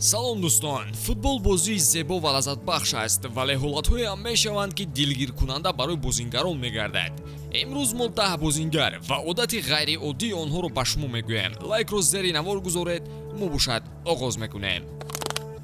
салом дӯстон, футбол бозии зебо ва лаззатбахш аст, вале ҳолатҳое ҳам мешаванд ки дилгиркунанда барои бозингарон мегардад. имрӯз мо 10 бозингар ва одати ғайриоддии онҳоро ба шумо мегӯем. Лайкро зери навор гузоред, мо бошад оғоз мекунем.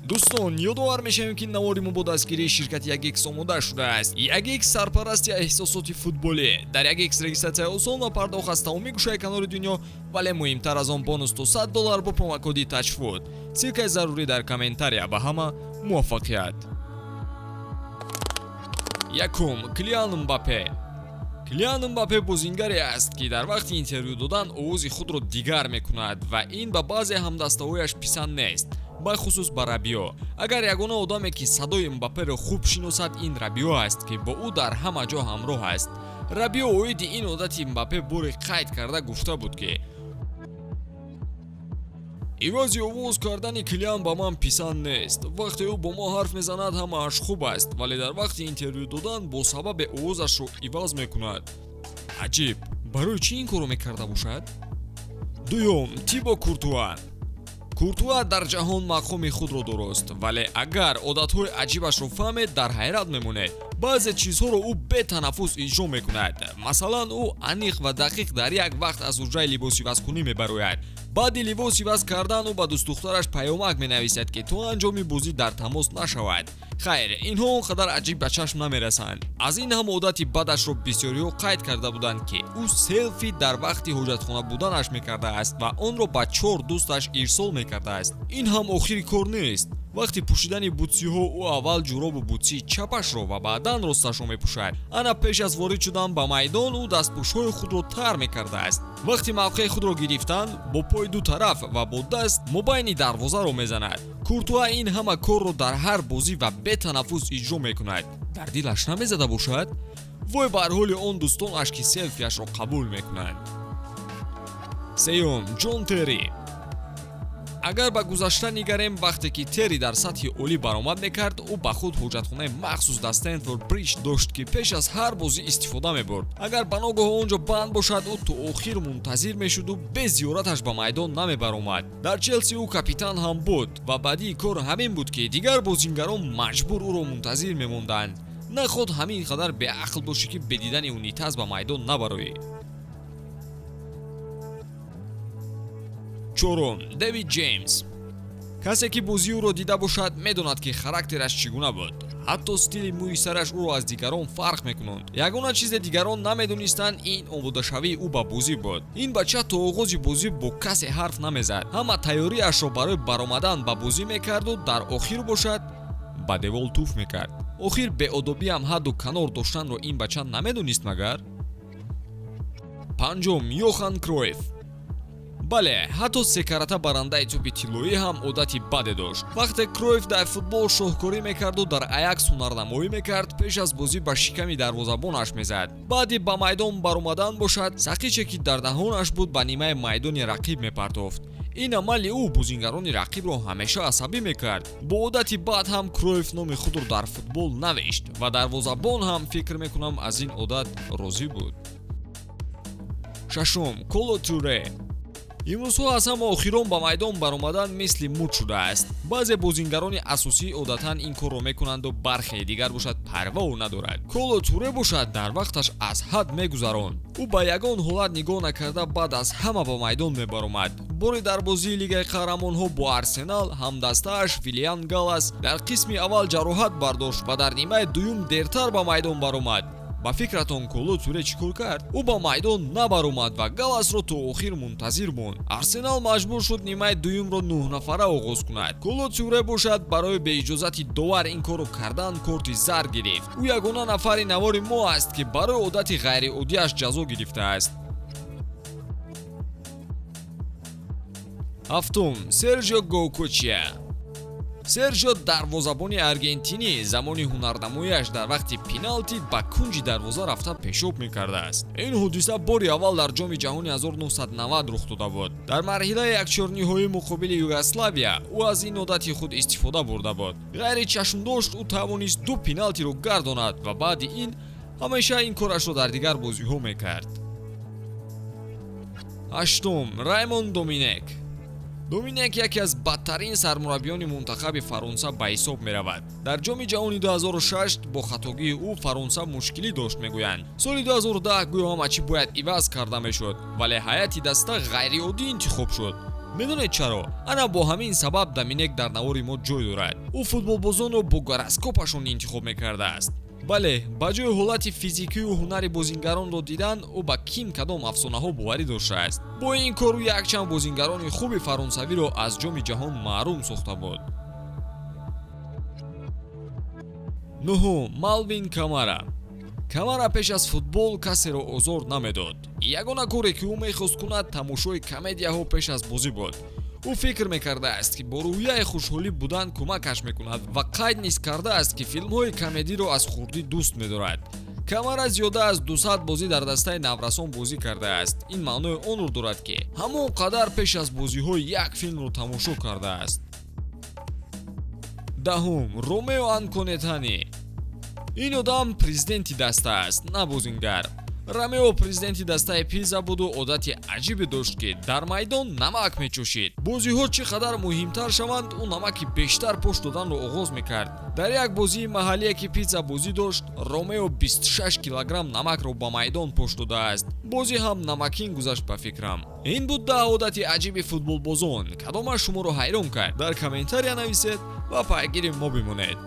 дӯстон, ёдовар мешавем ки навори мо бо дастгирии ширкати Yagex омода шудааст. Yagex сарпарасти эҳсосоти футболӣ. Дар Yagex регистратсия осон ва пардохт аз тамоми гӯшаи канори дунё, вале муҳимтар аз он бонус то $100 бо промокоди TouchFood. Силкаи зарурӣ дар комментария. Ба ҳама муваффақият. Якум, Килиан Мбаппе. Килиан Мбаппе бозингаре аст ки дар вақти интервю додан овози худро дигар мекунад ва ин ба баъзе ҳамдастаҳояш писанд нест, бахусус ба Рабио. Агар ягона одаме ки садои Мбапперо хуб шиносад, ин Рабио аст ки бо ӯ дар ҳама ҷо ҳамроҳ аст. Рабио оиди ин одати Мбаппе бори қайд карда гуфта буд ки ивази овоз кардани Килиан ба ман писанд нест. Вақте ӯ бо мо ҳарф мезанад ҳамааш хуб аст, вале дар вақти интервю додан бо сабаби овозашро иваз мекунад. Аҷиб, барои чӣ ин корро мекарда бошад? Дуюм, Тибо Куртуа. Куртуа дар ҷаҳон мақоми худро дорост, вале агар одатҳои аҷибашро фаҳмед, дар ҳайрат мемонед. баъзе чизҳоро ӯ бетанаффус иҷро мекунад. Масалан, ӯ аниқ ва дақиқ дар як вақт аз ҳуҷраи либосивазкунӣ мебарояд. баъди либосиваз кардан ӯ ба дӯстдухтараш паёмак менависад ки то анҷоми бозӣ дар тамос нашавад. хайр, инҳо он қадар аҷиб ба чашм намерасанд. аз ин ҳам одати бадашро бисёриҳо қайд карда буданд ки ӯ селфи дар вақти ҳоҷатхона буданаш мекардааст ва онро ба 4 дӯсташ ирсол мекардааст. ин ҳам охири кор нест. вақти пӯшидани бутсиҳо ӯ аввал ҷуробу бутсии чапашро ва баъдан росташро мепӯшад. ана пеш аз ворид шудан ба майдон ӯ дастпӯшҳои худро тар мекардааст. вақти мавқеи худро гирифтан, бо пои ду тараф ва бо даст мобайни дарвозаро мезанад. Куртуа ин ҳама корро дар ҳар бозӣ ва бетанаффус иҷро мекунад. дар дилаш намезада бошад? вой бар ҳоли он дӯстонаш ки селфиашро қабул мекунанд. Сеюм, Ҷон Терри. агар ба гузашта нигарем, вақте ки Терри дар сатҳи олӣ баромад мекард, ӯ ба худ ҳоҷатхонаи махсус дар Стэнфорд Бридж дошт ки пеш аз ҳар бозӣ истифода мебурд. агар ба ногоҳ он ҷо банд бошад, ӯ то охир мунтазир мешуду без зиёраташ ба майдон намебаромад. дар Челси ӯ капитан ҳам буд ва баъдии кор ҳамин буд ки дигар бозингарон маҷбур ӯро мунтазир мемонданд. наход ҳамин қадар беақл бошӣ ки бе дидани унитаз ба майдон набароӣ. чорум, Дэвид Джеймс. касе ки бозии ӯро дида бошад, медонад ки характераш чӣ гуна буд. ҳатто стили мӯи сараш ӯро аз дигарон фарқ мекунонд. ягона чизе дигарон намедонистанд, ин омодашавии ӯ ба бозӣ буд. ин бача то оғози бозӣ бо касе ҳарф намезад. ҳама тайёриашро барои баромадан ба бозӣ мекарду дар охир бошад ба девол туф мекард. охир беодобиам ҳадду канор доштанро ин бача намедонист магар? панҷум, Йохан Кройф. бале, ҳатто секарата барандаи тӯби тиллоӣ ҳам одати баде дошт. вақте Кройф дар футбол шоҳкорӣ мекарду дар Аякс ҳунарнамоӣ мекард, пеш аз бозӣ ба шиками дарвозабонаш мезад. баъди ба майдон баромадан бошад, сақиче ки дар даҳонаш буд ба нимаи майдони рақиб мепартофт. ин амали ӯ бозингарони рақибро ҳамеша асабӣ мекард. бо одати бад ҳам Кройф номи худро дар футбол навишт ва дарвозабон ҳам фикр мекунам аз ин одат розӣ буд. шашум, Коло Туре. имрӯзҳо аз ҳама охирон ба майдон баромадан мисли мӯд шудааст. баъзе бозингарони асосӣ одатан ин корро мекунанду бархе дигар бошад парвоу надорад. Коло Туре бошад, дар вақташ аз ҳад мегузаронд. ӯ ба ягон ҳолат нигоҳ накарда баъд аз ҳама ба майдон мебаромад. бори дар бозии Лигаи Қаҳрамонҳо бо Арсенал ҳамдастааш Виллиан Галас дар қисми аввал ҷароҳат бардошт ва дар нимаи дуюм дертар ба майдон баромад. ба фикратон Коло Туре чӣ кор кард? ӯ ба майдон набаромад ва Галасро то охир мунтазир монд. Арсенал маҷбур шуд нимаи дуюмро 9 нафара оғоз кунад. Коло Туре бошад, барои беиҷозати довар ин корро кардан корти зар гирифт. ӯ ягона нафари навори мо аст ки барои одати ғайриоддиаш ҷазо гирифтааст. ҳафтум, Сержио Гоукочия. Сержио дарвозабони аргентинӣ замони ҳунарнамоиаш дар вақти пеналти ба кунҷи дарвоза рафта пешоб мекардааст. ин ҳодиса бори аввал дар ҷоми ҷаҳони 1990 рух дода буд. дар марҳилаи якчорниҳои муқобили Югославия ӯ аз ин одати худ истифода бурда буд. ғайри чашмдошт ӯ тавонист 2 пеналтиро гардонад ва баъди ин ҳамеша ин корашро дар дигар бозиҳо мекард. ҳаштум, Раймон Доминек. доминек яке аз бадтарин сармураббиёни мунтахаби фаронса ба ҳисоб меравад. дар ҷоми ҷаҳони 2006 бо хатогии ӯ фаронса мушкилӣ дошт мегӯянд. соли 2010 гӯё ҳама чӣ бояд иваз карда мешуд, вале ҳайати даста ғайриоддӣ интихоб шуд. медонед чаро? ана бо ҳамин сабаб доминек дар навори мо ҷой дорад. ӯ футболбозонро бо гороскопашон интихоб мекардааст. бале, ба ҷои ҳолати физикию ҳунари бозингаронро дидан, ӯ ба ким кадом афсонаҳо боварӣ доштааст. бо ин кор ӯ якчанд бозингарони хуби фаронсавиро аз ҷоми ҷаҳон маҳрум сохта буд. нуҳум, Малвин Камара. Камара пеш аз футбол касеро озор намедод. ягона коре ки ӯ мехост кунад тамошои комедияҳо пеш аз бозӣ буд. ӯ фикр мекардааст ки бо рӯҳияи хушҳолӣ будан кӯмакаш мекунад ва қайд низ кардааст ки филмҳои комедиро аз хурдӣ дӯст медорад. Камара зиёда аз 200 бозӣ дар дастаи наврасон бозӣ кардааст. ин маънои онро дорад ки ҳамон қадар пеш аз бозиҳои як филмро тамошо кардааст. даҳум, Ромео Анконетани. ин одам президенти даста аст, на бозингар. Ромео президенти дастаи Пиза буду одати аҷибе дошт ки дар майдон намак мечӯшид. бозиҳо чӣ қадар муҳимтар шаванд, ӯ намаки бештар пош доданро оғоз мекард. дар як бозии маҳаллие ки Пиза бозӣ дошт, Ромео 26 килограмм намакро ба майдон пош додааст. бозӣ ҳам намакин гузашт ба фикрам. ин буд 10 одати аҷиби футболбозон. кадомаш шуморо ҳайрон кард? дар комментария нависед ва пайгири мо бимонед.